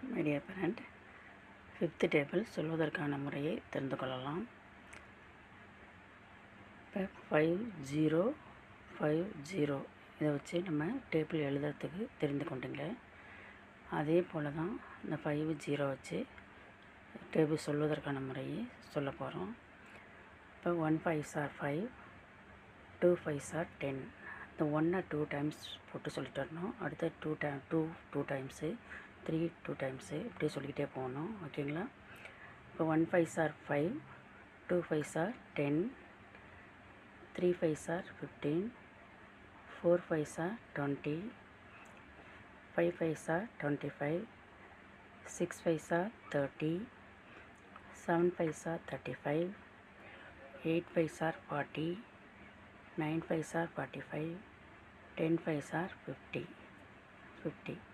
My dear parent, fifth table சொல்வதற்கான முறையை தெரிந்து கொள்ளலாம். இப்போ 5050 இதை வச்சு நம்ம டேபிள் எழுதுறதுக்கு தெரிந்து கொண்டீங்க. அதே போல் தான் இந்த 50 வச்சு டேபிள் சொல்வதற்கான முறையை சொல்ல போகிறோம். இப்போ 1 5s are 5, 2 5s are 10. இந்த 1 2 டைம்ஸ் போட்டு சொல்லிட்டு வரணும். அடுத்த 2 டைம்ஸு, 3 2 டைம்ஸு இப்படி சொல்லிக்கிட்டே போகணும். ஓகேங்களா? இப்போ 1 5s are 5, 2 5s are 10, 3 5s are 15, 4 5s are 20, 5 5s are 25, 6 5s are 30, 7 5s are 35, 8 5s are 40, 9 5s are 45, 10 5s are 50.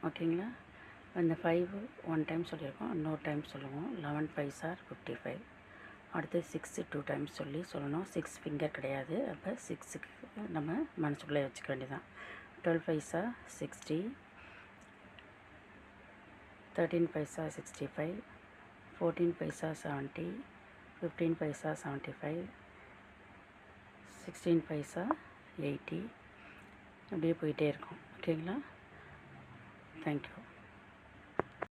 ஓகேங்களா? இந்த 5 1 டைம் சொல்லியிருக்கோம், இன்னொரு டைம் சொல்லுவோம். 11 5s are 55. அடுத்து 6 2 டைம்ஸ் சொல்லணும். 6 ஃபிங்கர் கிடையாது, அப்போ 6க்கு நம்ம மனசுக்குள்ளே வச்சுக்க வேண்டியதான். 12 5s are 60, 13 5s are 65, 14 5s are 70, 15 5s are 75, 16 5s are 80. அப்படியே போயிட்டே இருக்கும். ஓகேங்களா? தேங்க்யூ.